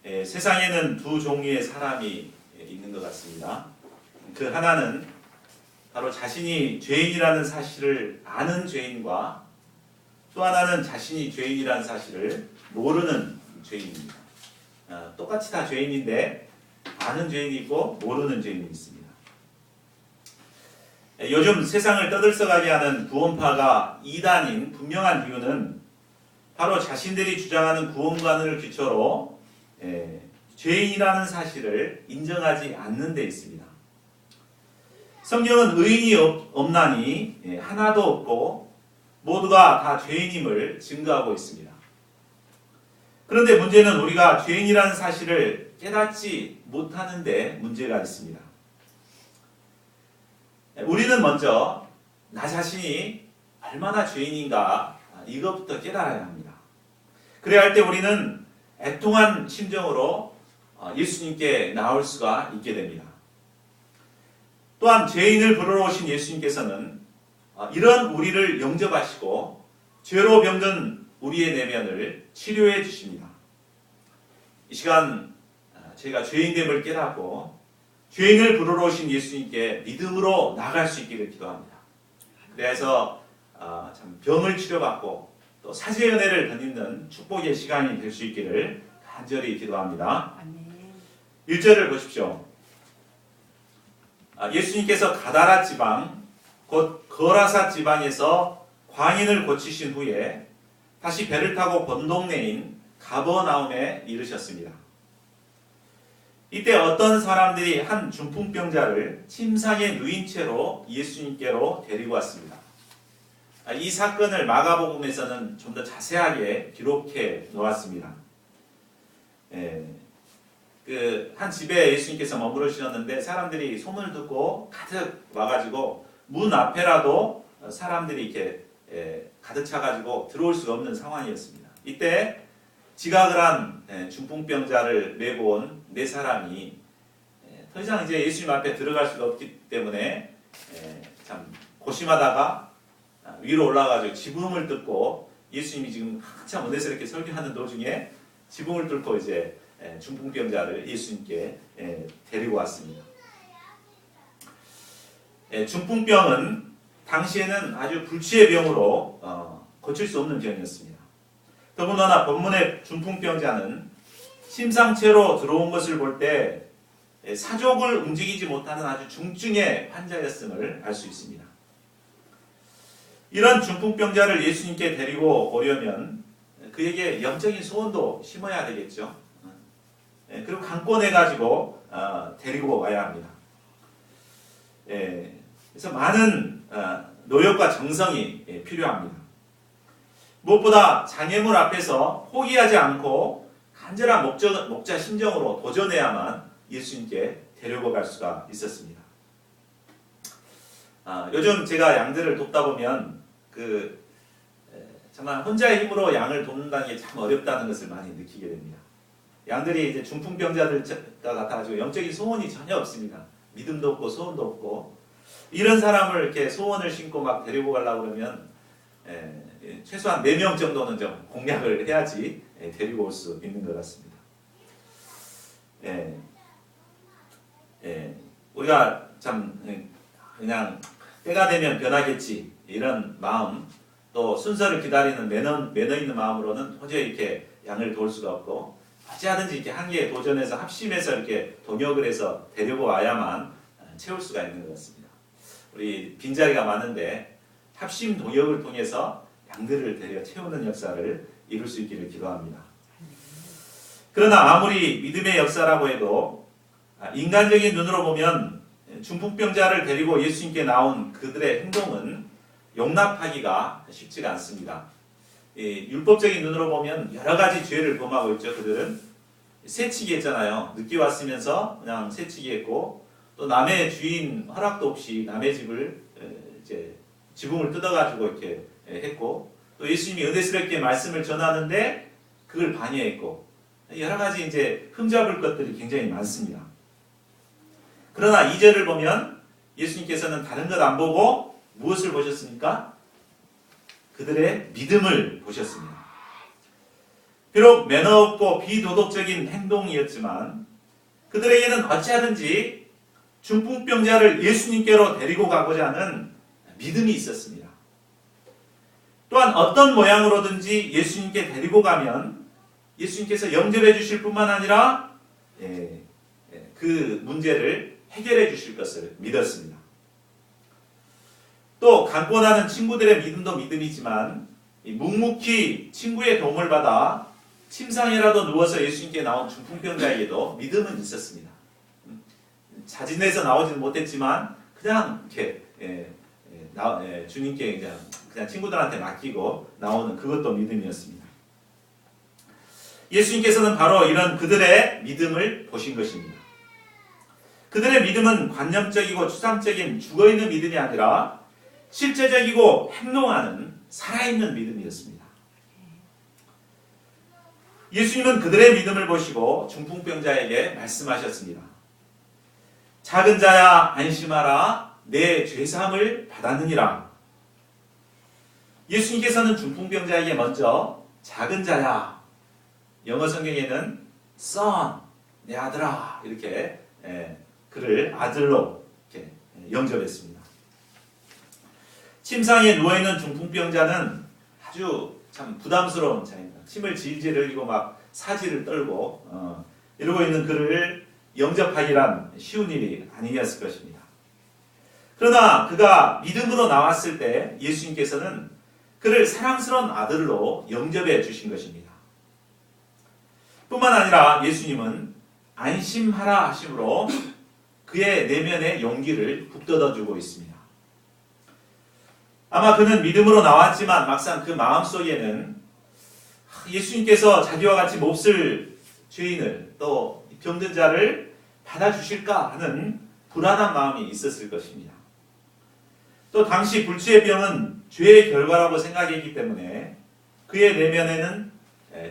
세상에는 두 종류의 사람이 있는 것 같습니다. 그 하나는 바로 자신이 죄인이라는 사실을 아는 죄인과 또 하나는 자신이 죄인이라는 사실을 모르는 죄인입니다. 똑같이 다 죄인인데 아는 죄인이 있고 모르는 죄인이 있습니다. 요즘 세상을 떠들썩하게 하는 구원파가 이단인 분명한 이유는 바로 자신들이 주장하는 구원관을 기초로 죄인이라는 사실을 인정하지 않는 데 있습니다. 성경은 의인이 없나니 하나도 없고 모두가 다 죄인임을 증거하고 있습니다. 그런데 문제는 우리가 죄인이라는 사실을 깨닫지 못하는 데 문제가 있습니다. 우리는 먼저 나 자신이 얼마나 죄인인가 이것부터 깨달아야 합니다. 그래야 할 때 우리는 애통한 심정으로 예수님께 나올 수가 있게 됩니다. 또한 죄인을 부르러 오신 예수님께서는 이런 우리를 영접하시고 죄로 병든 우리의 내면을 치료해 주십니다. 이 시간 저희가 죄인됨을 깨닫고 죄인을 부르러 오신 예수님께 믿음으로 나갈 수 있기를 기도합니다. 그래서 참 병을 치료받고 또 사죄의 은혜를 덧입는 축복의 시간이 될 수 있기를 간절히 기도합니다. 1절을 보십시오. 예수님께서 가다라 지방 곧 거라사 지방에서 광인을 고치신 후에 다시 배를 타고 본동네인 가버나움에 이르셨습니다. 이때 어떤 사람들이 한 중풍병자를 침상에 누인 채로 예수님께로 데리고 왔습니다. 이 사건을 마가복음에서는 좀 더 자세하게 기록해 놓았습니다. 한 집에 예수님께서 머무르셨는데 사람들이 소문을 듣고 가득 와가지고 문 앞에라도 사람들이 이렇게 가득 차가지고 들어올 수가 없는 상황이었습니다. 이때 지각을 한 중풍병자를 메고 온 네 사람이 더 이상 이제 예수님 앞에 들어갈 수가 없기 때문에 참 고심하다가 위로 올라가지고 지붕을 뚫고 예수님이 지금 한참 은혜스럽게 설교하는 도중에 지붕을 뚫고 이제 중풍병자를 예수님께 데리고 왔습니다. 중풍병은 당시에는 아주 불치의 병으로 고칠 수 없는 병이었습니다. 더군다나 본문의 중풍병자는 심상체로 들어온 것을 볼 때 사족을 움직이지 못하는 아주 중증의 환자였음을 알 수 있습니다. 이런 중풍병자를 예수님께 데리고 오려면 그에게 영적인 소원도 심어야 되겠죠. 그리고 강권해가지고 데리고 와야 합니다. 그래서 많은 노력과 정성이 필요합니다. 무엇보다 장애물 앞에서 포기하지 않고 간절한 목자 심정으로 도전해야만 예수님께 데리고 갈 수가 있었습니다. 요즘 제가 양들을 돕다 보면 정말 혼자의 힘으로 양을 돕는다는 게 참 어렵다는 것을 많이 느끼게 됩니다. 양들이 이제 중풍병자들과 같아가지고 영적인 소원이 전혀 없습니다. 믿음도 없고 소원도 없고 이런 사람을 이렇게 소원을 신고 막 데리고 가려고 그러면 최소한 4명 정도는 좀 공략을 해야지 데리고 올 수 있는 것 같습니다. 우리가 참 그냥 때가 되면 변하겠지 이런 마음 또 순서를 기다리는 매너 있는 마음으로는 도저히 이렇게 양을 도울 수가 없고 어찌하든지 이렇게 한계에 도전해서 합심해서 이렇게 동역을 해서 데리고 와야만 채울 수가 있는 것 같습니다. 우리 빈자리가 많은데 합심 동역을 통해서 양들을 데려 채우는 역사를 이룰 수 있기를 기도합니다. 그러나 아무리 믿음의 역사라고 해도 인간적인 눈으로 보면 중풍병자를 데리고 예수님께 나온 그들의 행동은 용납하기가 쉽지가 않습니다. 율법적인 눈으로 보면 여러 가지 죄를 범하고 있죠. 그들은 새치기 했잖아요. 늦게 왔으면서 그냥 새치기 했고 또 남의 주인 허락도 없이 남의 집을 이제 지붕을 뜯어가지고 이렇게 했고 또 예수님이 은혜스럽게 말씀을 전하는데 그걸 방해했고 여러 가지 이제 흠잡을 것들이 굉장히 많습니다. 그러나 2절을 보면 예수님께서는 다른 것 안 보고 무엇을 보셨습니까? 그들의 믿음을 보셨습니다. 비록 매너 없고 비도덕적인 행동이었지만 그들에게는 어찌하든지 중풍병자를 예수님께로 데리고 가고자 하는 믿음이 있었습니다. 또한 어떤 모양으로든지 예수님께 데리고 가면 예수님께서 영접해 주실 뿐만 아니라 그 문제를 해결해 주실 것을 믿었습니다. 또 강권하는 친구들의 믿음도 믿음이지만 묵묵히 친구의 도움을 받아 침상에라도 누워서 예수님께 나온 중풍병자에게도 믿음은 있었습니다. 자진해서 나오지는 못했지만 그냥 이렇게 주님께 그냥 친구들한테 맡기고 나오는 그것도 믿음이었습니다. 예수님께서는 바로 이런 그들의 믿음을 보신 것입니다. 그들의 믿음은 관념적이고 추상적인 죽어있는 믿음이 아니라 실제적이고 행동하는 살아있는 믿음이었습니다. 예수님은 그들의 믿음을 보시고 중풍병자에게 말씀하셨습니다. 작은 자야 안심하라, 내 죄사함을 받았느니라. 예수님께서는 중풍병자에게 먼저 작은 자야, 영어 성경에는 son, 내 아들아 이렇게 그를 아들로 이렇게 영접했습니다. 침상에 누워있는 중풍병자는 아주 참 부담스러운 자입니다. 침을 질질 흘리고 막 사지를 떨고 이러고 있는 그를 영접하기란 쉬운 일이 아니었을 것입니다. 그러나 그가 믿음으로 나왔을 때 예수님께서는 그를 사랑스러운 아들로 영접해 주신 것입니다. 뿐만 아니라 예수님은 안심하라 하심으로 그의 내면의 용기를 북돋아주고 있습니다. 아마 그는 믿음으로 나왔지만 막상 그 마음속에는 예수님께서 자기와 같이 몹쓸 죄인을 또 병든 자를 받아주실까 하는 불안한 마음이 있었을 것입니다. 또 당시 불치의 병은 죄의 결과라고 생각했기 때문에 그의 내면에는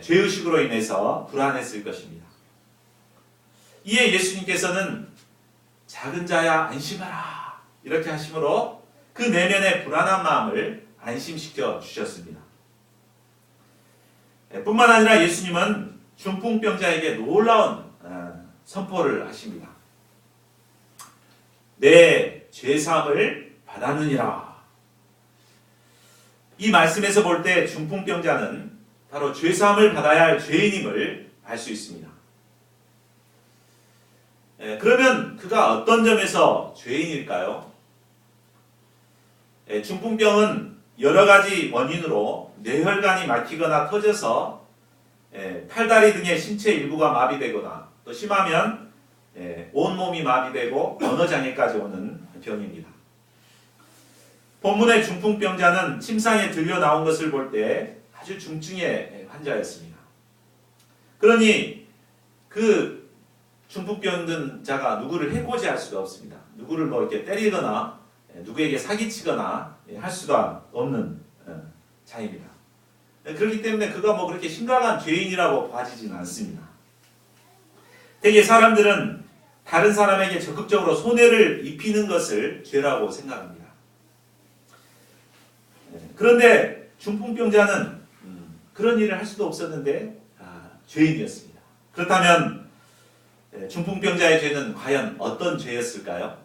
죄의식으로 인해서 불안했을 것입니다. 이에 예수님께서는 작은 자야 안심하라 이렇게 하심으로 그 내면의 불안한 마음을 안심시켜 주셨습니다. 뿐만 아니라 예수님은 중풍병자에게 놀라운 선포를 하십니다. 내 죄사함을 받았느니라. 이 말씀에서 볼 때 중풍병자는 바로 죄사함을 받아야 할 죄인임을 알 수 있습니다. 그러면 그가 어떤 점에서 죄인일까요? 중풍병은 여러 가지 원인으로 뇌혈관이 막히거나 터져서 팔다리 등의 신체 일부가 마비되거나 또 심하면 온몸이 마비되고 언어장애까지 오는 병입니다. 본문의 중풍병자는 침상에 들려 나온 것을 볼 때 아주 중증의 환자였습니다. 그러니 그 중풍병든 자가 누구를 해코지할 수가 없습니다. 누구를 뭐 이렇게 때리거나 누구에게 사기치거나 할 수가 없는 자입니다. 그렇기 때문에 그가 뭐 그렇게 심각한 죄인이라고 봐지지는 않습니다. 대개 사람들은 다른 사람에게 적극적으로 손해를 입히는 것을 죄라고 생각합니다. 그런데 중풍병자는 그런 일을 할 수도 없었는데 죄인이었습니다. 그렇다면 중풍병자의 죄는 과연 어떤 죄였을까요?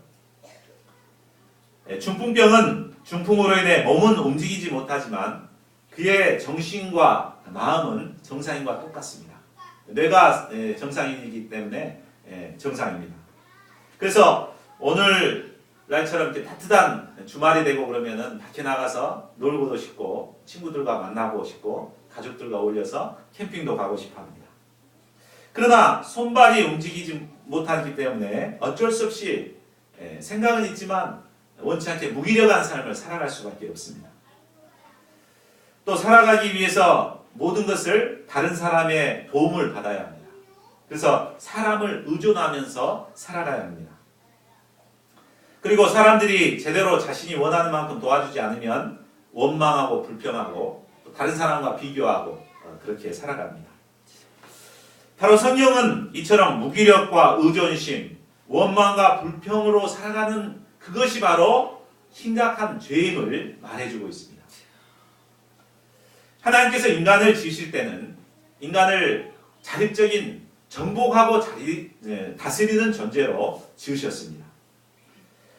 중풍병은 중풍으로 인해 몸은 움직이지 못하지만 그의 정신과 마음은 정상인과 똑같습니다. 뇌가 정상인이기 때문에 정상입니다. 그래서 오늘날처럼 이렇게 따뜻한 주말이 되고 그러면은 밖에 나가서 놀고도 싶고 친구들과 만나고 싶고 가족들과 어울려서 캠핑도 가고 싶어 합니다. 그러나 손발이 움직이지 못하기 때문에 어쩔 수 없이 생각은 있지만 원치 않게 무기력한 삶을 살아갈 수밖에 없습니다. 또 살아가기 위해서 모든 것을 다른 사람의 도움을 받아야 합니다. 그래서 사람을 의존하면서 살아가야 합니다. 그리고 사람들이 제대로 자신이 원하는 만큼 도와주지 않으면 원망하고 불평하고 또 다른 사람과 비교하고 그렇게 살아갑니다. 바로 성경은 이처럼 무기력과 의존심, 원망과 불평으로 살아가는 그것이 바로 심각한 죄임을 말해주고 있습니다. 하나님께서 인간을 지으실 때는 인간을 자립적인 정복하고 다스리는 존재로 지으셨습니다.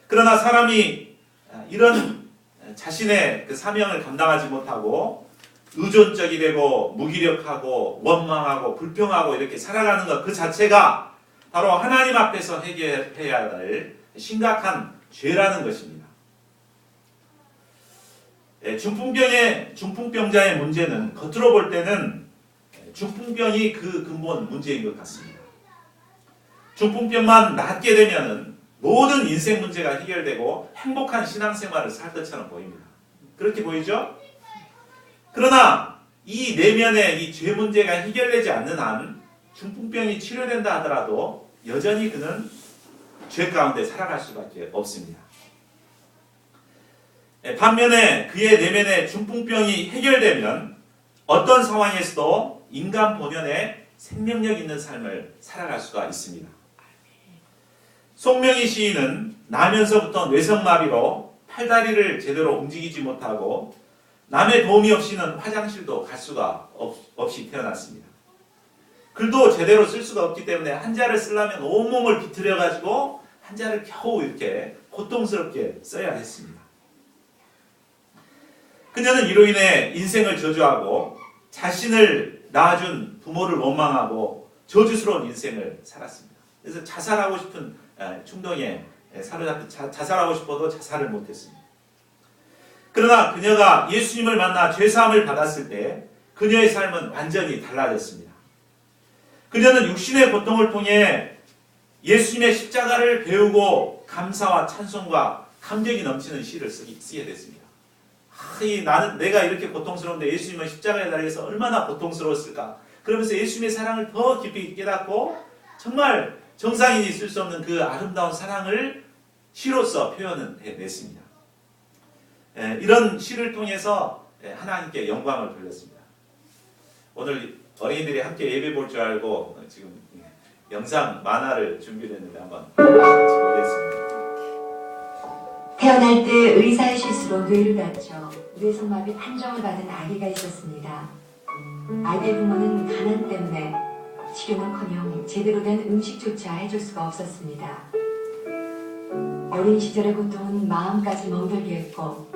그러나 사람이 이런 자신의 그 사명을 감당하지 못하고 의존적이 되고 무기력하고 원망하고 불평하고 이렇게 살아가는 것 그 자체가 바로 하나님 앞에서 해결해야 할 심각한 죄라는 것입니다. 중풍병자의 문제는 겉으로 볼 때는 중풍병이 그 근본 문제인 것 같습니다. 중풍병만 낫게 되면은 모든 인생 문제가 해결되고 행복한 신앙생활을 살 것처럼 보입니다. 그렇게 보이죠? 그러나 이 내면의 이 죄 문제가 해결되지 않는 한 중풍병이 치료된다 하더라도 여전히 그는 죄 가운데 살아갈 수밖에 없습니다. 반면에 그의 내면의 중풍병이 해결되면 어떤 상황에서도 인간 본연의 생명력 있는 삶을 살아갈 수가 있습니다. 송명희 시인은 나면서부터 뇌성마비로 팔다리를 제대로 움직이지 못하고 남의 도움이 없이는 화장실도 갈 수가 없이 태어났습니다. 글도 제대로 쓸 수가 없기 때문에 한자를 쓰려면 온몸을 비틀어 가지고 한자를 겨우 이렇게 고통스럽게 써야 했습니다. 그녀는 이로 인해 인생을 저주하고 자신을 낳아준 부모를 원망하고 저주스러운 인생을 살았습니다. 그래서 자살하고 싶은 충동에 사로잡혀 자살하고 싶어도 자살을 못했습니다. 그러나 그녀가 예수님을 만나 죄사함을 받았을 때 그녀의 삶은 완전히 달라졌습니다. 그녀는 육신의 고통을 통해 예수님의 십자가를 배우고 감사와 찬송과 감격이 넘치는 시를 쓰게 됐습니다. 내가 이렇게 고통스러운데 예수님은 십자가에 달려서 얼마나 고통스러웠을까. 그러면서 예수님의 사랑을 더 깊이 깨닫고 정말 정상인이 쓸 수 없는 그 아름다운 사랑을 시로써 표현해냈습니다. 이런 시를 통해서 하나님께 영광을 돌렸습니다. 오늘 어린이들이 함께 예배 볼 줄 알고 지금 영상 만화를 준비했는데 한번 보겠습니다. 태어날 때 의사의 실수로 뇌를 다쳐 뇌성마비 판정을 받은 아기가 있었습니다. 아기의 부모는 가난 때문에 치료는커녕 제대로 된 음식조차 해줄 수가 없었습니다. 어린 시절의 고통은 마음까지 멍들게 했고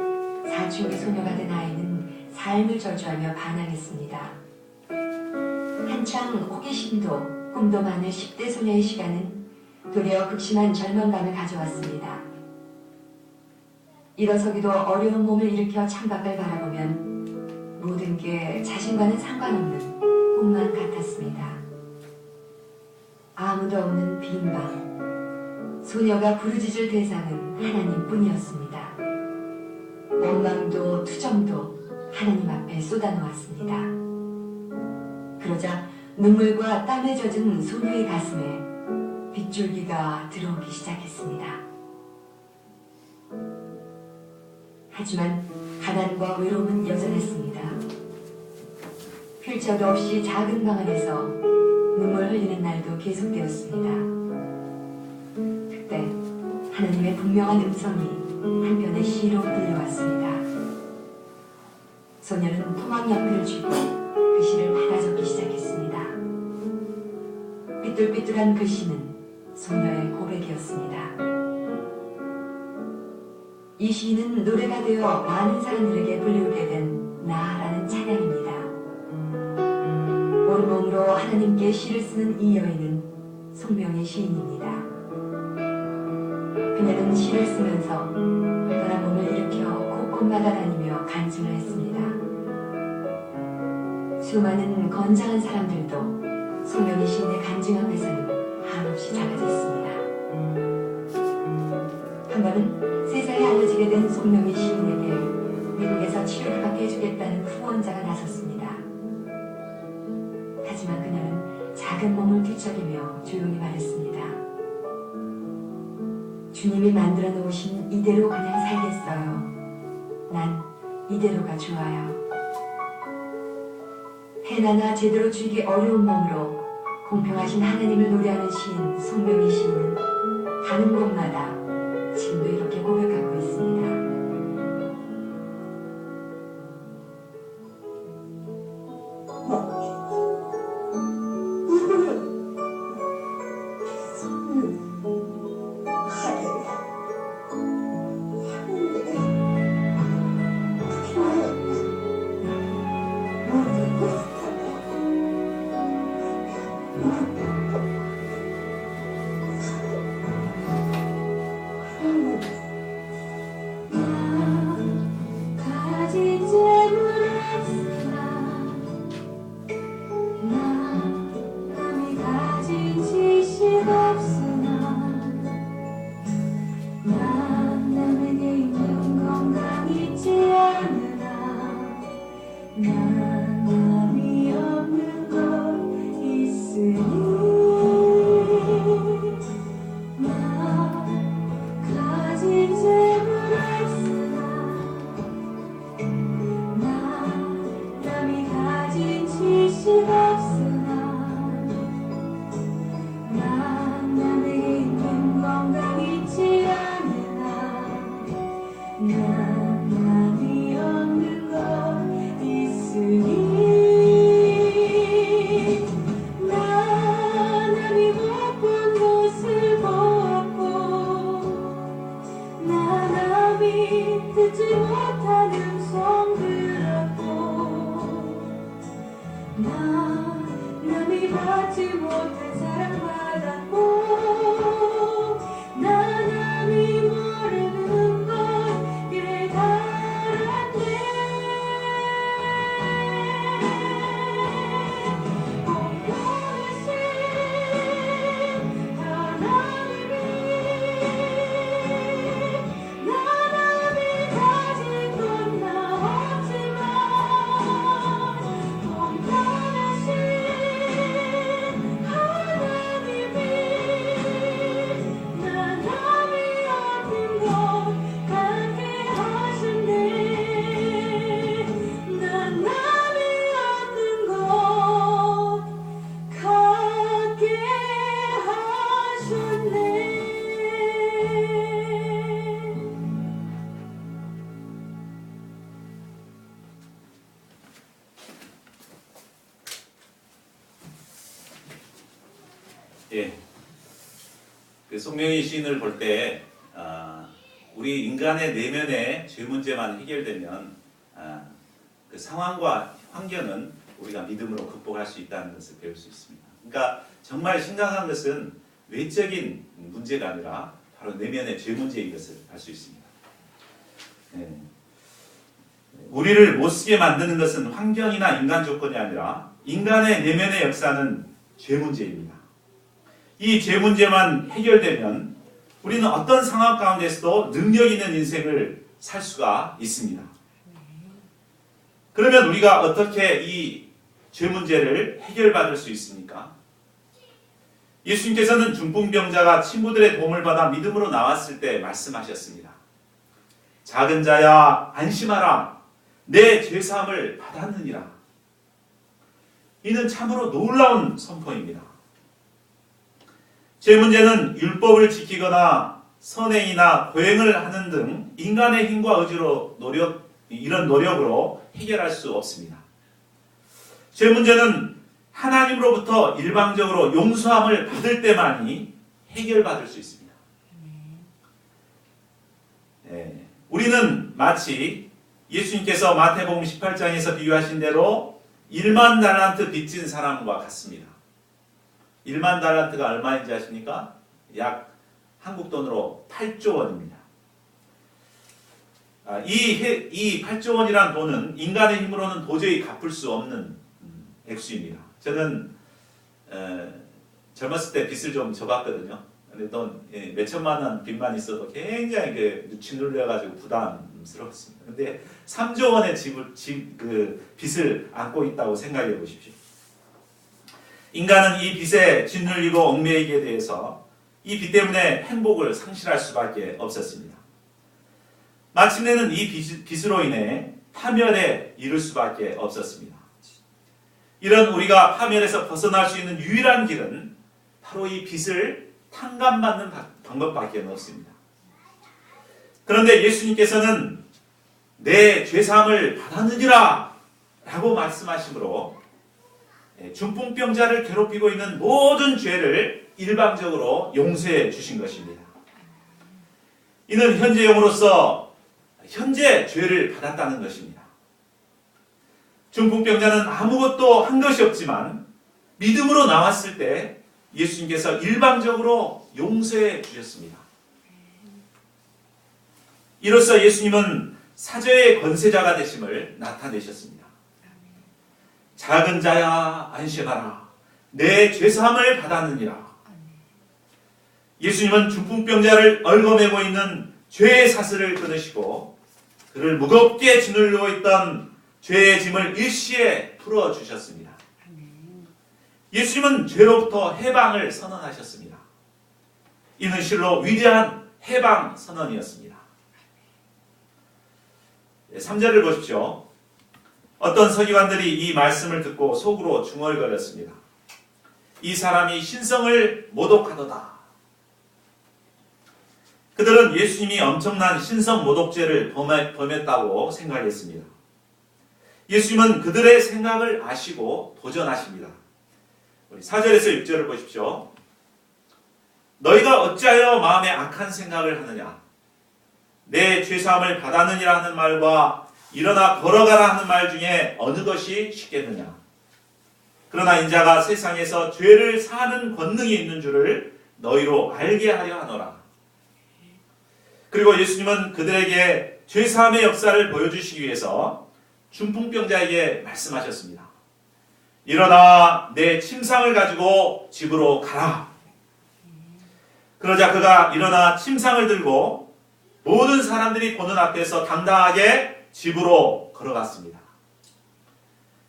사춘기 소녀가 된 아이는 삶을 저주하며 반항했습니다. 한창 호기심도 꿈도 많은 10대 소녀의 시간은 도리어 극심한 절망감을 가져왔습니다. 일어서기도 어려운 몸을 일으켜 창밖을 바라보면 모든 게 자신과는 상관없는 꿈만 같았습니다. 아무도 없는 빈 방, 소녀가 부르짖을 대상은 하나님뿐이었습니다. 원망도 투정도 하나님 앞에 쏟아놓았습니다. 그러자 눈물과 땀에 젖은 소녀의 가슴에 빗줄기가 들어오기 시작했습니다. 하지만 가난과 외로움은 여전했습니다. 휠체어도 없이 작은 방 안에서 눈물 흘리는 날도 계속되었습니다. 그때 하나님의 분명한 음성이 한편의 시로 들려왔습니다. 소녀는 토막 연필을 쥐고 그 시를 받아 적기 시작했습니다. 삐뚤삐뚤한 글씨는 소녀의 고백이었습니다. 이 시는 노래가 되어 많은 사람들에게 불리우게 된 나라는 찬양입니다. 온몸으로 하나님께 시를 쓰는 이 여인은 송명희 시인입니다. 그녀는 시를 쓰면서 불편한 몸을 일으켜 곳곳마다 다니며 간증을 했습니다. 수많은 건장한 사람들도 송명희 시인의 간증 앞에서는 한없이 작아졌습니다. 한 번은 세상에 알려지게 된 송명희 시인에게 미국에서 치료를 받게 해주겠다는 후원자가 나섰습니다. 하지만 그녀는 작은 몸을 뒤척이며 조용히 말했습니다. 주님이 만들어 놓으신 이대로 그냥 살겠어요. 난 이대로가 좋아요. 해나나 제대로 죽이기 어려운 몸으로 공평하신 하나님을 노래하는 시인 송명희 시인은 가는 곳마다 지금도 이렇게 고백하고 있습니다. 가진 재물 없으나 남이 가진 지식 없으나 남에게 있는 건강 있지 않으나 남이 없는 것 있으니 가진 재물 없으나 남이 가진 지식 없으나 남에게 있는 건강 있지 않으나 남이 없는 것 있으니 남이 못 본 것을 보았고 남이 듣지 못한 음성 들었고 남이 받지 못한 사랑 받았고 남이 모르는 것 길을 달았네 공부하신 하나님이 남이 가진 건 나 없지만 공부하신 하나님이 남이 얻은 것 갖게 하셨네 남이 얻은 것 갖게 하셨네. 예. 그 송명희 시인을 볼 때, 우리 인간의 내면의 죄 문제만 해결되면, 그 상황과 환경은 우리가 믿음으로 극복할 수 있다는 것을 배울 수 있습니다. 그러니까 정말 심각한 것은 외적인 문제가 아니라 바로 내면의 죄 문제인 것을 알 수 있습니다. 예. 우리를 못쓰게 만드는 것은 환경이나 인간 조건이 아니라 인간의 내면의 역사는 죄 문제입니다. 이 죄 문제만 해결되면 우리는 어떤 상황 가운데서도 능력 있는 인생을 살 수가 있습니다. 그러면 우리가 어떻게 이 죄 문제를 해결받을 수 있습니까? 예수님께서는 중풍병자가 친구들의 도움을 받아 믿음으로 나왔을 때 말씀하셨습니다. 작은 자야 안심하라. 내 죄사함을 받았느니라. 이는 참으로 놀라운 선포입니다. 죄 문제는 율법을 지키거나 선행이나 고행을 하는 등 인간의 힘과 의지로 이런 노력으로 해결할 수 없습니다. 죄 문제는 하나님으로부터 일방적으로 용서함을 받을 때만이 해결받을 수 있습니다. 네. 우리는 마치 예수님께서 마태복음 18장에서 비유하신 대로 1만 달란트 빚진 사람과 같습니다. 1만 달란트가 얼마인지 아십니까? 약 한국 돈으로 8조 원입니다. 이 8조 원이라는 돈은 인간의 힘으로는 도저히 갚을 수 없는 액수입니다. 저는 젊었을 때 빚을 좀 져봤거든요. 근데 또 몇천만 원 빚만 있어도 굉장히 짓눌려가지고 부담스러웠습니다. 근데 3조 원의 빚을 안고 있다고 생각해 보십시오. 인간은 이 빚에 짓눌리고 얽매이게 돼서 이 빚 때문에 행복을 상실할 수밖에 없었습니다. 마침내는 이 빚으로 인해 파멸에 이를 수밖에 없었습니다. 이런 우리가 파멸에서 벗어날 수 있는 유일한 길은 바로 이 빚을 탕감받는 방법밖에 없습니다. 그런데 예수님께서는 내 죄사함을 받았느니라 라고 말씀하시므로 중풍병자를 괴롭히고 있는 모든 죄를 일방적으로 용서해 주신 것입니다. 이는 현재용으로서 현재 죄를 받았다는 것입니다. 중풍병자는 아무것도 한 것이 없지만 믿음으로 나왔을 때 예수님께서 일방적으로 용서해 주셨습니다. 이로써 예수님은 사죄의 권세자가 되심을 나타내셨습니다. 작은 자야 안심하라. 내 죄사함을 받았느니라. 예수님은 중풍병자를 얽어매고 있는 죄의 사슬을 끊으시고 그를 무겁게 짓누르고 있던 죄의 짐을 일시에 풀어주셨습니다. 예수님은 죄로부터 해방을 선언하셨습니다. 이는 실로 위대한 해방 선언이었습니다. 3절을 보십시오. 어떤 서기관들이 이 말씀을 듣고 속으로 중얼거렸습니다. 이 사람이 신성을 모독하도다. 그들은 예수님이 엄청난 신성 모독죄를 범했다고 생각했습니다. 예수님은 그들의 생각을 아시고 도전하십니다. 우리 4절에서 6절을 보십시오. 너희가 어찌하여 마음에 악한 생각을 하느냐? 내 죄사함을 받았느니라 하는 말과 일어나 걸어가라 하는 말 중에 어느 것이 쉽겠느냐? 그러나 인자가 세상에서 죄를 사하는 권능이 있는 줄을 너희로 알게 하려 하노라. 그리고 예수님은 그들에게 죄사함의 역사를 보여주시기 위해서 중풍병자에게 말씀하셨습니다. 일어나 내 침상을 가지고 집으로 가라. 그러자 그가 일어나 침상을 들고 모든 사람들이 보는 앞에서 당당하게 집으로 걸어갔습니다.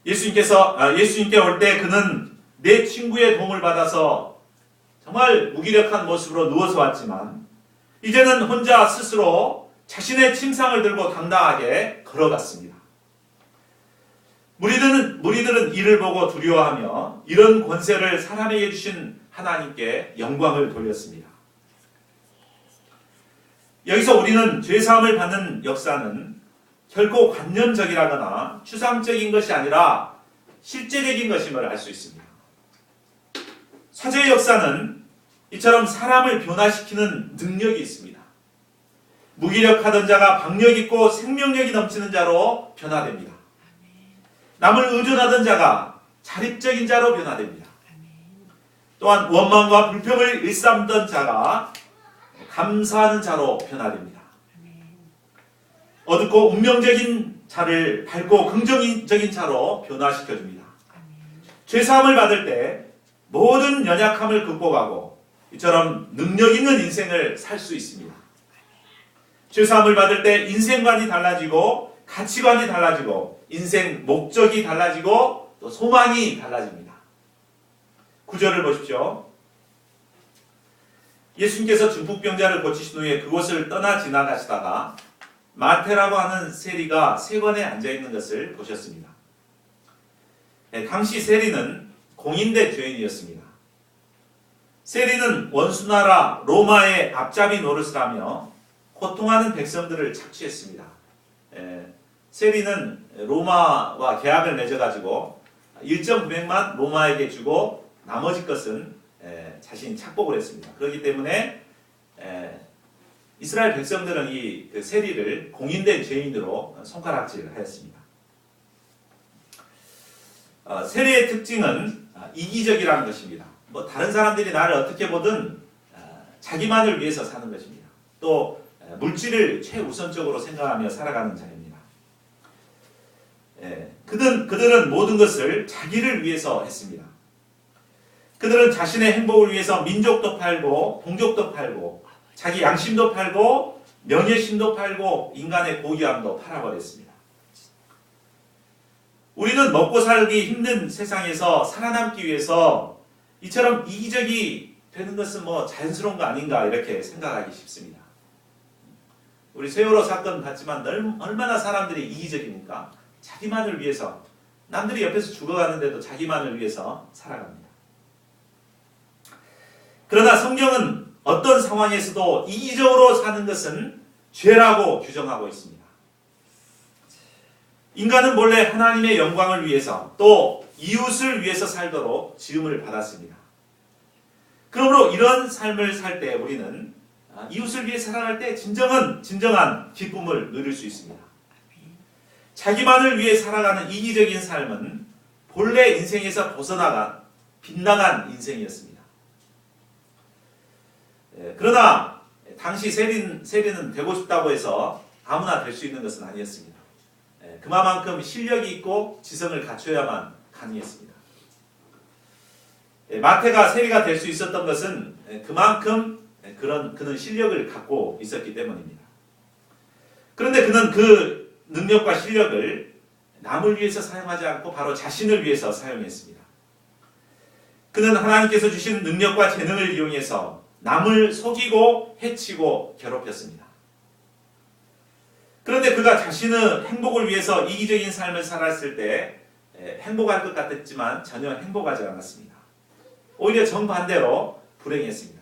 예수님께 올 때 그는 내 친구의 도움을 받아서 정말 무기력한 모습으로 누워서 왔지만 이제는 혼자 스스로 자신의 침상을 들고 당당하게 걸어갔습니다. 무리들은 이를 보고 두려워하며 이런 권세를 사람에게 주신 하나님께 영광을 돌렸습니다. 여기서 우리는 죄사함을 받는 역사는 결코 관념적이라거나 추상적인 것이 아니라 실제적인 것임을 알 수 있습니다. 사죄의 역사는 이처럼 사람을 변화시키는 능력이 있습니다. 무기력하던 자가 박력 있고 생명력이 넘치는 자로 변화됩니다. 남을 의존하던 자가 자립적인 자로 변화됩니다. 또한 원망과 불평을 일삼던 자가 감사하는 자로 변화됩니다. 어둡고 운명적인 자를 밝고 긍정적인 자로 변화시켜줍니다. 죄사함을 받을 때 모든 연약함을 극복하고 이처럼 능력 있는 인생을 살 수 있습니다. 죄사함을 받을 때 인생관이 달라지고 가치관이 달라지고 인생 목적이 달라지고 또 소망이 달라집니다. 9절을 보십시오. 예수님께서 중풍병자를 고치신 후에 그곳을 떠나 지나가시다가 마태라고 하는 세리가 세관에 앉아있는 것을 보셨습니다. 당시 세리는 공인된 죄인이었습니다. 세리는 원수나라 로마의 앞잡이 노릇을 하며 고통하는 백성들을 착취했습니다. 세리는 로마와 계약을 맺어가지고 일정 금액만 로마에게 주고 나머지 것은 자신이 착복을 했습니다. 그렇기 때문에 이스라엘 백성들은 이 세리를 공인된 죄인으로 손가락질하였습니다. 세리의 특징은 이기적이라는 것입니다. 다른 사람들이 나를 어떻게 보든 자기만을 위해서 사는 것입니다. 또 물질을 최우선적으로 생각하며 살아가는 자입니다. 그들은 모든 것을 자기를 위해서 했습니다. 그들은 자신의 행복을 위해서 민족도 팔고 동족도 팔고 자기 양심도 팔고 명예심도 팔고 인간의 고귀함도 팔아버렸습니다. 우리는 먹고 살기 힘든 세상에서 살아남기 위해서 이처럼 이기적이 되는 것은 자연스러운 거 아닌가 이렇게 생각하기 쉽습니다. 우리 세월호 사건 봤지만 얼마나 사람들이 이기적입니까? 자기만을 위해서 남들이 옆에서 죽어가는데도 자기만을 위해서 살아갑니다. 그러나 성경은 어떤 상황에서도 이기적으로 사는 것은 죄라고 규정하고 있습니다. 인간은 본래 하나님의 영광을 위해서 또 이웃을 위해서 살도록 지음을 받았습니다. 그러므로 이런 삶을 살 때 우리는 이웃을 위해 살아갈 때 진정한 기쁨을 누릴 수 있습니다. 자기만을 위해 살아가는 이기적인 삶은 본래 인생에서 벗어나간 빗나간 인생이었습니다. 그러나 당시 세리는 되고 싶다고 해서 아무나 될 수 있는 것은 아니었습니다. 그만큼 실력이 있고 지성을 갖춰야만 가능했습니다. 마태가 세리가 될 수 있었던 것은 그만큼 그는 실력을 갖고 있었기 때문입니다. 그런데 그는 그 능력과 실력을 남을 위해서 사용하지 않고 바로 자신을 위해서 사용했습니다. 그는 하나님께서 주신 능력과 재능을 이용해서 남을 속이고 해치고 괴롭혔습니다. 그런데 그가 자신의 행복을 위해서 이기적인 삶을 살았을 때 행복할 것 같았지만 전혀 행복하지 않았습니다. 오히려 정반대로 불행했습니다.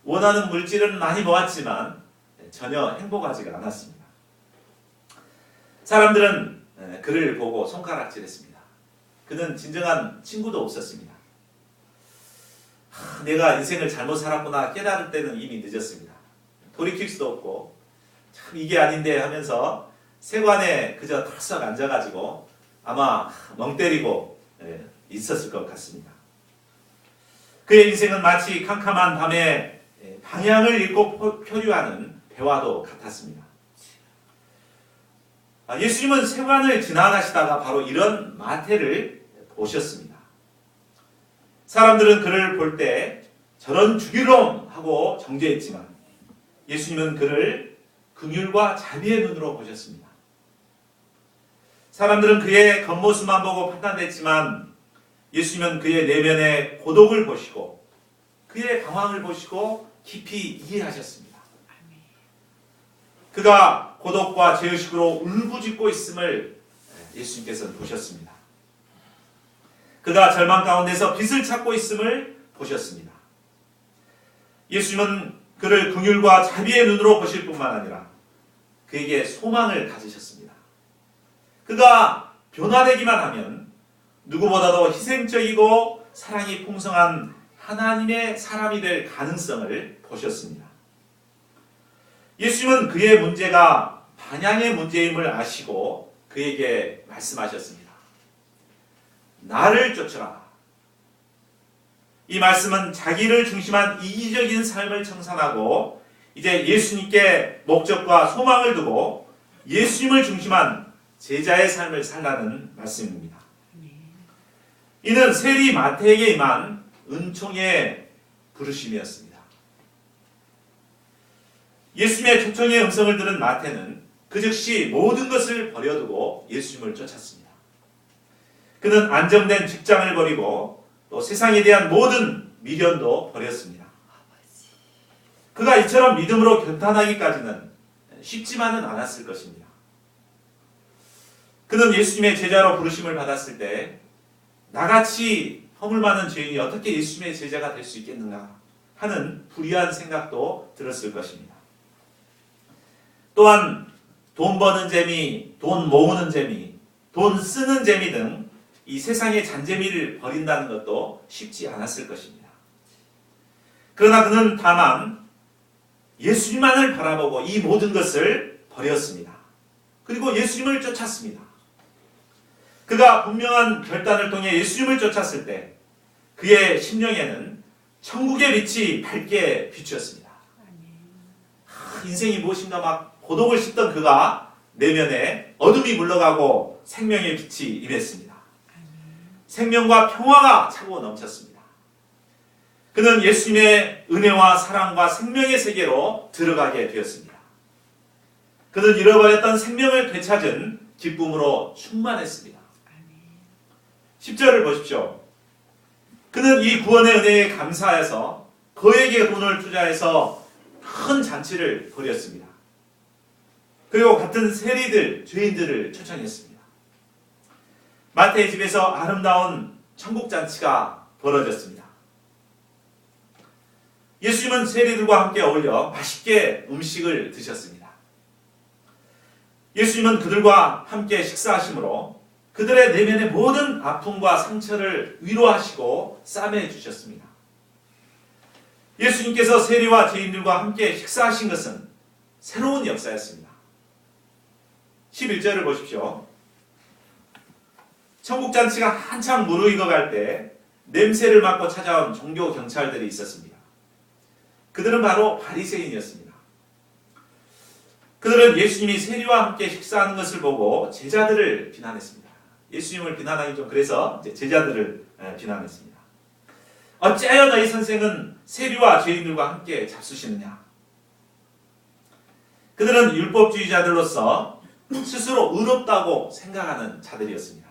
원하는 물질은 많이 모았지만 전혀 행복하지가 않았습니다. 사람들은 그를 보고 손가락질했습니다. 그는 진정한 친구도 없었습니다. 내가 인생을 잘못 살았구나 깨달을 때는 이미 늦었습니다. 돌이킬 수도 없고 참 이게 아닌데 하면서 세관에 그저 털썩 앉아가지고 아마 멍 때리고 있었을 것 같습니다. 그의 인생은 마치 캄캄한 밤에 방향을 잃고 표류하는 배와도 같았습니다. 예수님은 세관을 지나가시다가 바로 이런 마태를 보셨습니다. 사람들은 그를 볼 때 저런 주기놈 하고 정죄했지만 예수님은 그를 긍휼과 자비의 눈으로 보셨습니다. 사람들은 그의 겉모습만 보고 판단했지만 예수님은 그의 내면의 고독을 보시고 그의 방황을 보시고 깊이 이해하셨습니다. 그가 고독과 죄의식으로 울부짖고 있음을 예수님께서는 보셨습니다. 그가 절망 가운데서 빛을 찾고 있음을 보셨습니다. 예수님은 그를 긍휼과 자비의 눈으로 보실 뿐만 아니라 그에게 소망을 가지셨습니다. 그가 변화되기만 하면 누구보다도 희생적이고 사랑이 풍성한 하나님의 사람이 될 가능성을 보셨습니다. 예수님은 그의 문제가 반향의 문제임을 아시고 그에게 말씀하셨습니다. 나를 쫓으라. 이 말씀은 자기를 중심한 이기적인 삶을 청산하고 이제 예수님께 목적과 소망을 두고 예수님을 중심한 제자의 삶을 살라는 말씀입니다. 이는 세리 마태에게 임한 은총의 부르심이었습니다. 예수님의 초청의 음성을 들은 마태는 그 즉시 모든 것을 버려두고 예수님을 쫓았습니다. 그는 안정된 직장을 버리고 또 세상에 대한 모든 미련도 버렸습니다. 그가 이처럼 믿음으로 견탄하기까지는 쉽지만은 않았을 것입니다. 그는 예수님의 제자로 부르심을 받았을 때 나같이 허물 많은 죄인이 어떻게 예수님의 제자가 될 수 있겠는가 하는 불의한 생각도 들었을 것입니다. 또한 돈 버는 재미, 돈 모으는 재미, 돈 쓰는 재미 등 이 세상의 잔재미를 버린다는 것도 쉽지 않았을 것입니다. 그러나 그는 다만 예수님만을 바라보고 이 모든 것을 버렸습니다. 그리고 예수님을 쫓았습니다. 그가 분명한 결단을 통해 예수님을 쫓았을 때 그의 심령에는 천국의 빛이 밝게 비추었습니다. 인생이 무엇인가 막 고독을 씹던 그가 내면에 어둠이 물러가고 생명의 빛이 임했습니다. 생명과 평화가 차고 넘쳤습니다. 그는 예수님의 은혜와 사랑과 생명의 세계로 들어가게 되었습니다. 그는 잃어버렸던 생명을 되찾은 기쁨으로 충만했습니다. 10절을 보십시오. 그는 이 구원의 은혜에 감사해서 그에게 돈을 투자해서 큰 잔치를 벌였습니다. 그리고 같은 세리들, 죄인들을 초청했습니다. 마태의 집에서 아름다운 천국잔치가 벌어졌습니다. 예수님은 세리들과 함께 어울려 맛있게 음식을 드셨습니다. 예수님은 그들과 함께 식사하심으로 그들의 내면의 모든 아픔과 상처를 위로하시고 싸매 주셨습니다. 예수님께서 세리와 죄인들과 함께 식사하신 것은 새로운 역사였습니다. 11절을 보십시오. 천국잔치가 한창 무르익어갈 때 냄새를 맡고 찾아온 종교 경찰들이 있었습니다. 그들은 바로 바리새인이었습니다. 그들은 예수님이 세리와 함께 식사하는 것을 보고 제자들을 비난했습니다. 예수님을 비난하기 좀 그래서 제자들을 비난했습니다. 어찌하여 너희 선생은 세리와 죄인들과 함께 잡수시느냐? 그들은 율법주의자들로서 스스로 의롭다고 생각하는 자들이었습니다.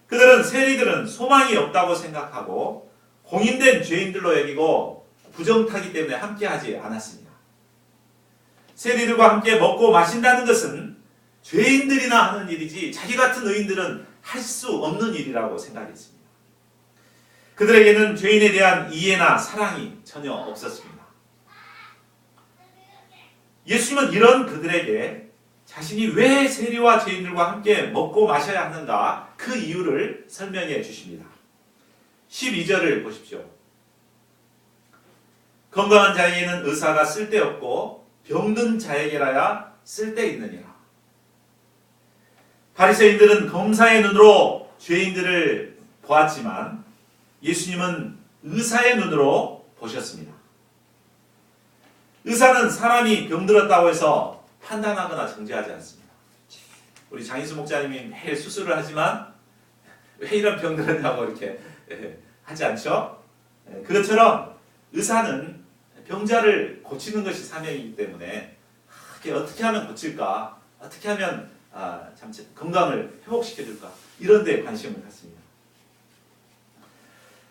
그들은 세리들은 소망이 없다고 생각하고 공인된 죄인들로 여기고 부정타기 때문에 함께하지 않았습니다. 세리들과 함께 먹고 마신다는 것은 죄인들이나 하는 일이지 자기 같은 의인들은 할 수 없는 일이라고 생각했습니다. 그들에게는 죄인에 대한 이해나 사랑이 전혀 없었습니다. 예수님은 이런 그들에게 자신이 왜 세리와 죄인들과 함께 먹고 마셔야 하는가 그 이유를 설명해 주십니다. 12절을 보십시오. 건강한 자에게는 의사가 쓸데없고 병든 자에게라야 쓸데있느니라. 바리새인들은 검사의 눈으로 죄인들을 보았지만 예수님은 의사의 눈으로 보셨습니다. 의사는 사람이 병들었다고 해서 판단하거나 정죄하지 않습니다. 우리 장인수 목사님이 매일 수술을 하지만 왜 이런 병들었냐고 이렇게 하지 않죠? 그것처럼 의사는 병자를 고치는 것이 사명이기 때문에 어떻게 하면 고칠까? 어떻게 하면 참 건강을 회복시켜줄까? 이런 데 관심을 갖습니다.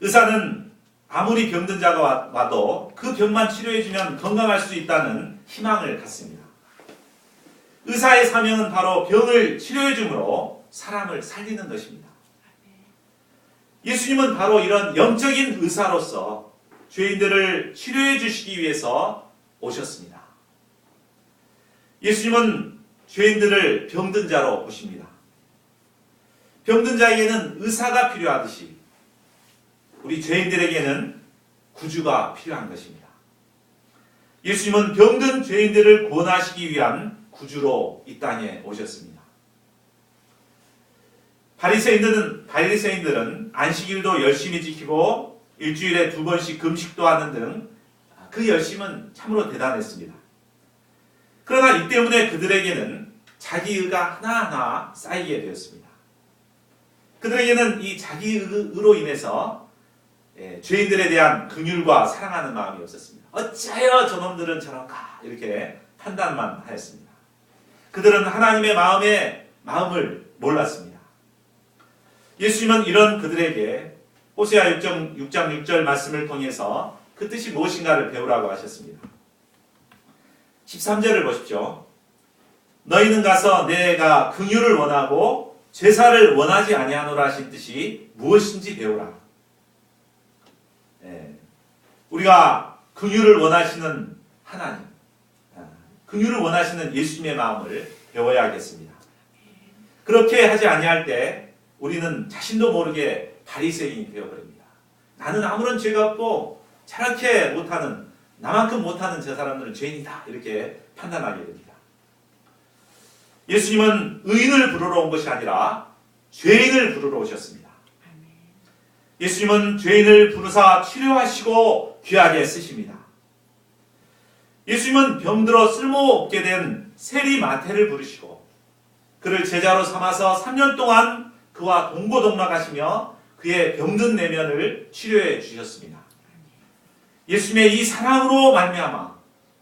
의사는 아무리 병든 자가 와도 그 병만 치료해주면 건강할 수 있다는 희망을 갖습니다. 의사의 사명은 바로 병을 치료해줌으로 사람을 살리는 것입니다. 예수님은 바로 이런 영적인 의사로서 죄인들을 치료해 주시기 위해서 오셨습니다. 예수님은 죄인들을 병든 자로 보십니다. 병든 자에게는 의사가 필요하듯이 우리 죄인들에게는 구주가 필요한 것입니다. 예수님은 병든 죄인들을 구원하시기 위한 구주로 이 땅에 오셨습니다. 바리새인들은 안식일도 열심히 지키고 일주일에 2번씩 금식도 하는 등 그 열심은 참으로 대단했습니다. 그러나 이 때문에 그들에게는 자기의가 하나하나 쌓이게 되었습니다. 그들에게는 이 자기의로 인해서 죄인들에 대한 긍휼과 사랑하는 마음이 없었습니다. 어찌하여 저놈들은 저런가 이렇게 판단만 하였습니다. 그들은 하나님의 마음을 몰랐습니다. 예수님은 이런 그들에게 호세아 6장 6절 말씀을 통해서 그 뜻이 무엇인가를 배우라고 하셨습니다. 13절을 보십시오. 너희는 가서 내가 긍휼을 원하고 제사를 원하지 아니하노라 하신 뜻이 무엇인지 배우라. 우리가 긍휼을 원하시는 하나님, 긍휼을 원하시는 예수님의 마음을 배워야겠습니다. 그렇게 하지 아니할 때 우리는 자신도 모르게 바리새인이 되어버립니다. 나는 아무런 죄가 없고 저렇게 못하는, 나만큼 못하는 저 사람들은 죄인이다 이렇게 판단하게 됩니다. 예수님은 의인을 부르러 온 것이 아니라 죄인을 부르러 오셨습니다. 예수님은 죄인을 부르사 치료하시고 귀하게 쓰십니다. 예수님은 병들어 쓸모없게 된 세리 마태를 부르시고 그를 제자로 삼아서 3년 동안 그와 동고동락하시며 그의 병든 내면을 치료해 주셨습니다. 예수님의 이 사랑으로 말미암아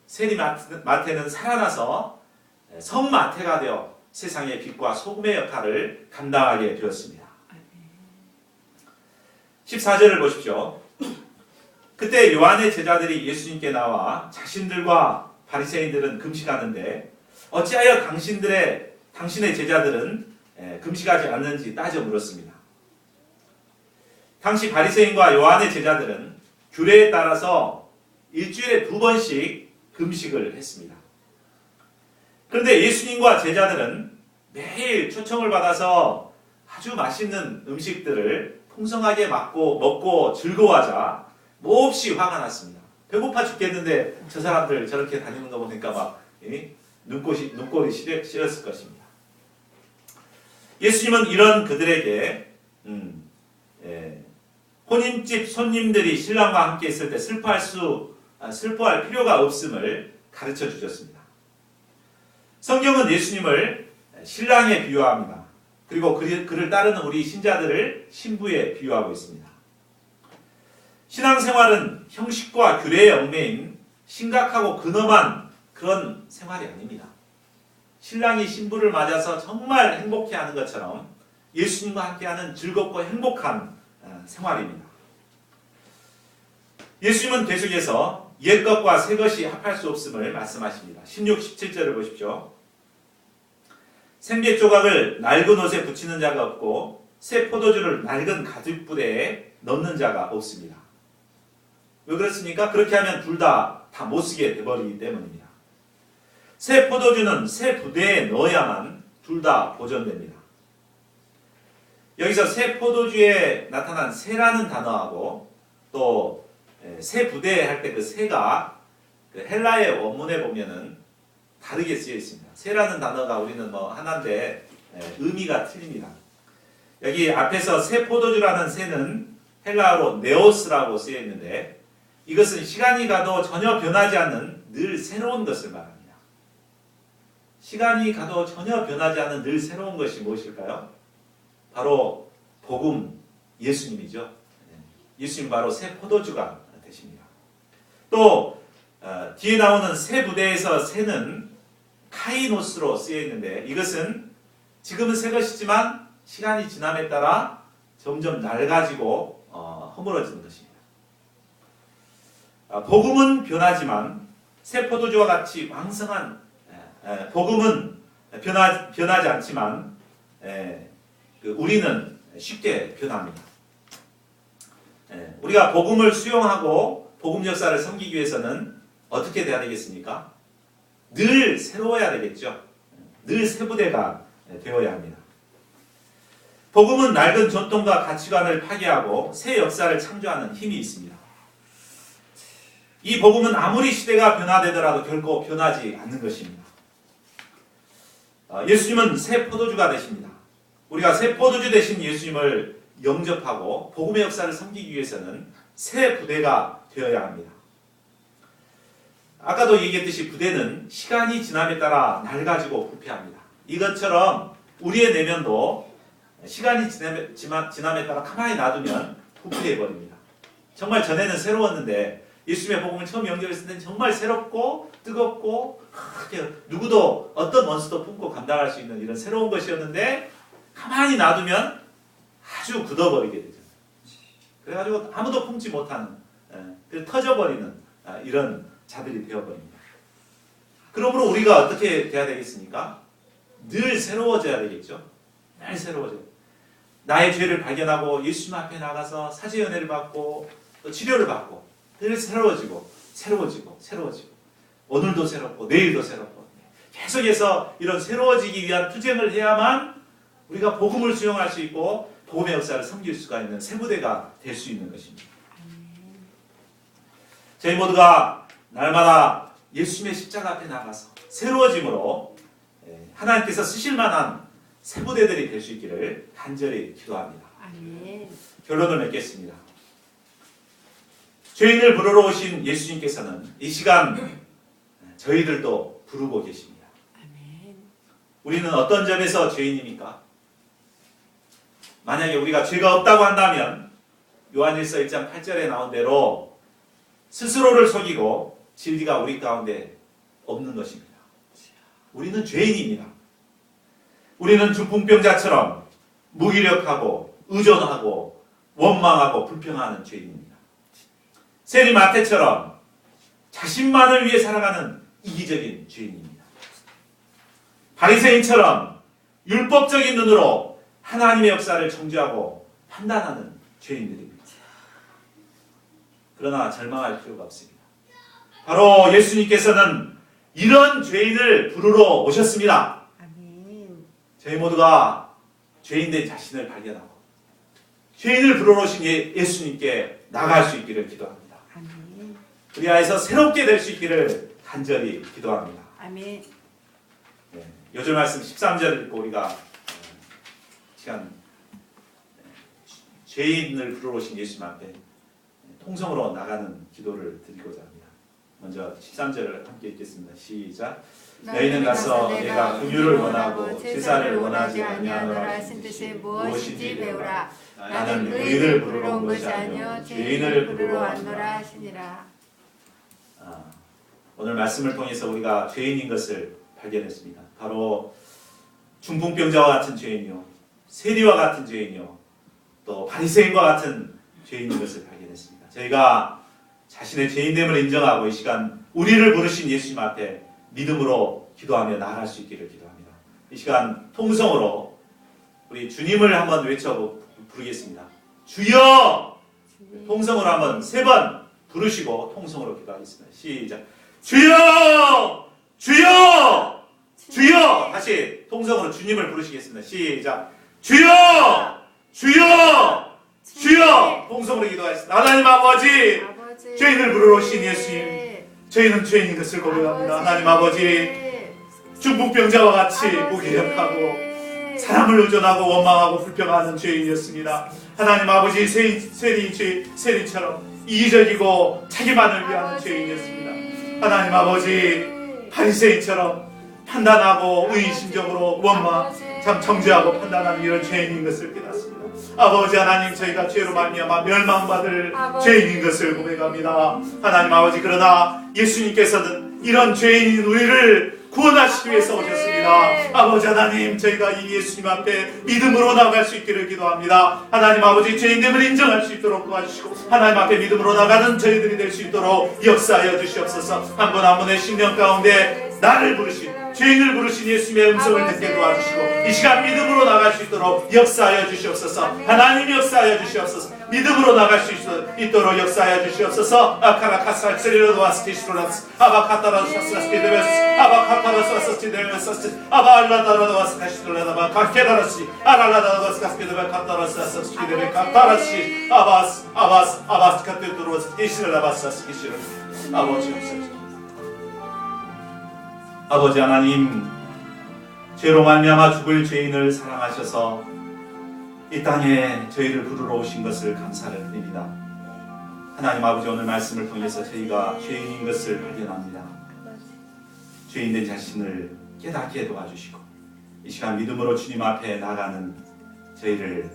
세리 마태는 살아나서 성 마태가 되어 세상의 빛과 소금의 역할을 감당하게 되었습니다. 14절을 보십시오. 그때 요한의 제자들이 예수님께 나와 자신들과 바리새인들은 금식하는데 어찌하여 당신의 제자들은 금식하지 않는지 따져 물었습니다. 당시 바리새인과 요한의 제자들은 규례에 따라서 일주일에 2번씩 금식을 했습니다. 그런데 예수님과 제자들은 매일 초청을 받아서 아주 맛있는 음식들을 풍성하게 먹고 즐거워하자 몹시 화가 났습니다. 배고파 죽겠는데 저 사람들 저렇게 다니는 거 보니까 막 눈꼴이 시렸을 것입니다. 예수님은 이런 그들에게 혼인집 손님들이 신랑과 함께 있을 때 슬퍼할 필요가 없음을 가르쳐 주셨습니다. 성경은 예수님을 신랑에 비유합니다. 그리고 그를 따르는 우리 신자들을 신부에 비유하고 있습니다. 신앙생활은 형식과 규례에 얽매인 심각하고 근엄한 그런 생활이 아닙니다. 신랑이 신부를 맞아서 정말 행복해하는 것처럼 예수님과 함께하는 즐겁고 행복한 생활입니다. 예수님은 계속해서 옛것과 새것이 합할 수 없음을 말씀하십니다. 16, 17절을 보십시오. 생계 조각을 낡은 옷에 붙이는 자가 없고 새 포도주를 낡은 가죽부대에 넣는 자가 없습니다. 왜 그렇습니까? 그렇게 하면 둘 다 못 쓰게 되버리기 때문입니다. 새 포도주는 새 부대에 넣어야만 둘 다 보존됩니다. 여기서 새 포도주에 나타난 새라는 단어하고 또 새 부대 할 때 그 새가 그 헬라의 원문에 보면은 다르게 쓰여 있습니다. 새라는 단어가 우리는 하나인데 의미가 틀립니다. 여기 앞에서 새 포도주라는 새는 헬라어로 네오스라고 쓰여 있는데 이것은 시간이 가도 전혀 변하지 않는 늘 새로운 것을 말합니다. 시간이 가도 전혀 변하지 않는 늘 새로운 것이 무엇일까요? 바로 복음 예수님이죠. 예수님 바로 새 포도주가 되십니다. 또 뒤에 나오는 새 부대에서 새는 카이노스로 쓰여 있는데 이것은 지금은 새 것이지만 시간이 지남에 따라 점점 낡아지고 허물어지는 것입니다. 복음은 변하지만 새 포도주와 같이 왕성한 복음은 변하지 않지만 우리는 쉽게 변합니다. 우리가 복음을 수용하고 복음 역사를 섬기기 위해서는 어떻게 돼야 되겠습니까? 늘 새로워야 되겠죠. 늘 새 부대가 되어야 합니다. 복음은 낡은 전통과 가치관을 파괴하고 새 역사를 창조하는 힘이 있습니다. 이 복음은 아무리 시대가 변화되더라도 결코 변하지 않는 것입니다. 예수님은 새 포도주가 되십니다. 우리가 새 포도주 되신 예수님을 영접하고 복음의 역사를 섬기기 위해서는 새 부대가 되어야 합니다. 아까도 얘기했듯이 부대는 시간이 지남에 따라 낡아지고 부패합니다. 이것처럼 우리의 내면도 시간이 지남에 따라 가만히 놔두면 부패해버립니다. 정말 전에는 새로웠는데 예수님의 복음을 처음 연결했을 때는 정말 새롭고 뜨겁고 누구도 어떤 원수도 품고 감당할 수 있는 이런 새로운 것이었는데 가만히 놔두면 아주 굳어버리게 되죠. 그래가지고 아무도 품지 못하는 터져버리는 이런 자들이 되어버립니다. 그러므로 우리가 어떻게 돼야 되겠습니까? 늘 새로워져야 되겠죠. 늘 새로워져요. 나의 죄를 발견하고 예수님 앞에 나가서 사죄의 은혜를 받고 또 치료를 받고 늘 새로워지고 오늘도 새롭고 내일도 새롭고 계속해서 이런 새로워지기 위한 투쟁을 해야만 우리가 복음을 수용할 수 있고 복음의 역사를 섬길 수가 있는 새 부대가 될 수 있는 것입니다. 저희 모두가 날마다 예수님의 십자가 앞에 나가서 새로워짐으로 하나님께서 쓰실 만한 새 부대들이 될 수 있기를 간절히 기도합니다. 아멘. 결론을 맺겠습니다. 죄인을 부르러 오신 예수님께서는 이 시간 저희들도 부르고 계십니다. 아멘. 우리는 어떤 점에서 죄인입니까? 만약에 우리가 죄가 없다고 한다면 요한일서 1장 8절에 나온 대로 스스로를 속이고 진리가 우리 가운데 없는 것입니다. 우리는 죄인입니다. 우리는 중풍병자처럼 무기력하고 의존하고 원망하고 불평하는 죄인입니다. 세리마태처럼 자신만을 위해 살아가는 이기적인 죄인입니다. 바리새인처럼 율법적인 눈으로 하나님의 역사를 정죄하고 판단하는 죄인들입니다. 그러나 절망할 필요가 없습니다. 바로 예수님께서는 이런 죄인을 부르러 오셨습니다. 아멘. 저희 모두가 죄인된 자신을 발견하고 죄인을 부르러 오신 예수님께 나갈 수 있기를 기도합니다. 아멘. 우리 안에서 새롭게 될 수 있기를 간절히 기도합니다. 아멘. 요즘 말씀 13절을 읽고 우리가 시간 죄인을 부르러 오신 예수님 앞에 통성으로 나가는 기도를 드리고자 합니다. 먼저 13절을 함께 읽겠습니다. 시작. 너희는 가서 내가 긍휼을 원하고 제사를 원하지 아니하노라 하신 뜻이 무엇인지 배우라. 나는 의인을 부르러 온 것이 아니요 죄인을 부르러 왔노라 하시니라. 오늘 말씀을 통해서 우리가 죄인인 것을 발견했습니다. 바로 중풍병자와 같은 죄인이요, 세리와 같은 죄인이요, 또 바리새인과 같은 죄인인 것을 발견했습니다. 저희가 자신의 죄인됨을 인정하고 이 시간 우리를 부르신 예수님 앞에 믿음으로 기도하며 나아갈 수 있기를 기도합니다. 이 시간 통성으로 우리 주님을 한번 부르겠습니다. 주여! 통성으로 한번 3번 부르시고 통성으로 기도하겠습니다. 시작. 주여! 주여! 주여! 다시 통성으로 주님을 부르시겠습니다. 시작. 주여! 주여! 주여! 통성으로 기도하겠습니다. 하나님 아버지, 죄인을 부르러 오신 예수님, 저희는 죄인인 것을 고백합니다. 하나님 아버지, 중풍병자와 같이 무기력하고 사람을 의존하고 원망하고 불평하는 죄인이었습니다. 하나님 아버지, 세리처럼 이기적이고 자기만을 위하는 죄인이었습니다. 하나님 아버지, 바리새인처럼 판단하고 의심적으로 원망, 참 정죄하고 판단하는 이런 죄인인 것을 깨닫습니다. 아버지 하나님, 저희가 죄로 말미암아 멸망받을 죄인인 것을 고백합니다. 하나님 아버지, 그러나 예수님께서는 이런 죄인인 우리를 구원하시기 위해서 오셨습니다. 아버지 하나님, 저희가 이 예수님 앞에 믿음으로 나갈 수 있기를 기도합니다. 하나님 아버지, 죄인됨을 인정할 수 있도록 도와주시고 하나님 앞에 믿음으로 나가는 저희들이 될 수 있도록 역사하여 주시옵소서. 한 분 한 분의 심령 가운데 나를 부르신, 죄인을 부르신 예수님의 음성을 듣게 도와주시고 이 시간 믿음으로 나갈 수 있도록 역사하여 주시옵소서. 하나님 역사하여 주시옵소서. 믿음으로 나갈 수 있도록 역사하여 주시옵소서. 아카라카사 스리로도와스티시로라스 아바카타라스와스티데베스 아바카타라스와스티데베스 아바알라다라도와스카시로라다바 카케다라시 아랄라다와스카스티데베 카타라스와스티데베 카타라시 아바스 카테도로와스티시라바스키시로. 아버지 역사하시옵소서. 아버지 하나님, 죄로 말미암아 죽을 죄인을 사랑하셔서 이 땅에 저희를 부르러 오신 것을 감사를 드립니다. 하나님 아버지, 오늘 말씀을 통해서 저희가 죄인인 것을 발견합니다. 죄인된 자신을 깨닫게 도와주시고 이 시간 믿음으로 주님 앞에 나가는 저희를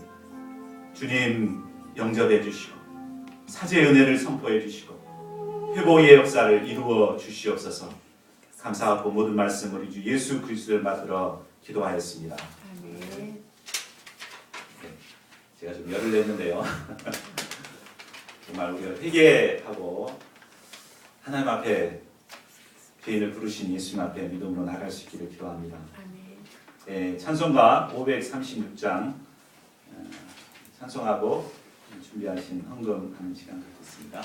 주님 영접해 주시고 사죄의 은혜를 선포해 주시고 회복의 역사를 이루어 주시옵소서. 감사하고 모든 말씀 우리 주 예수 그리스도를 받들어 기도하였습니다. 아멘. 제가 좀 열을 냈는데요. 정말 우리가 회개하고 하나님 앞에 죄인을 부르신 예수님 앞에 믿음으로 나갈 수 있기를 기도합니다. 아멘. 찬송가 536장 찬송하고 준비하신 헌금하는 시간 갖겠습니다.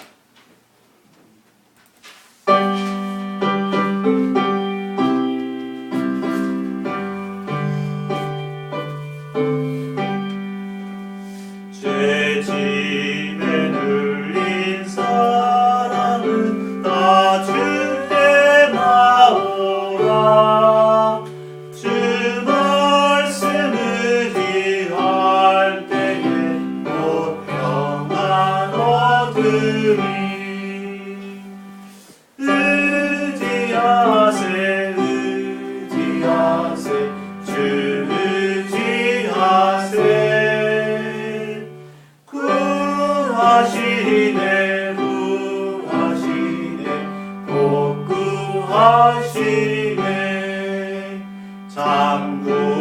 참 구하시네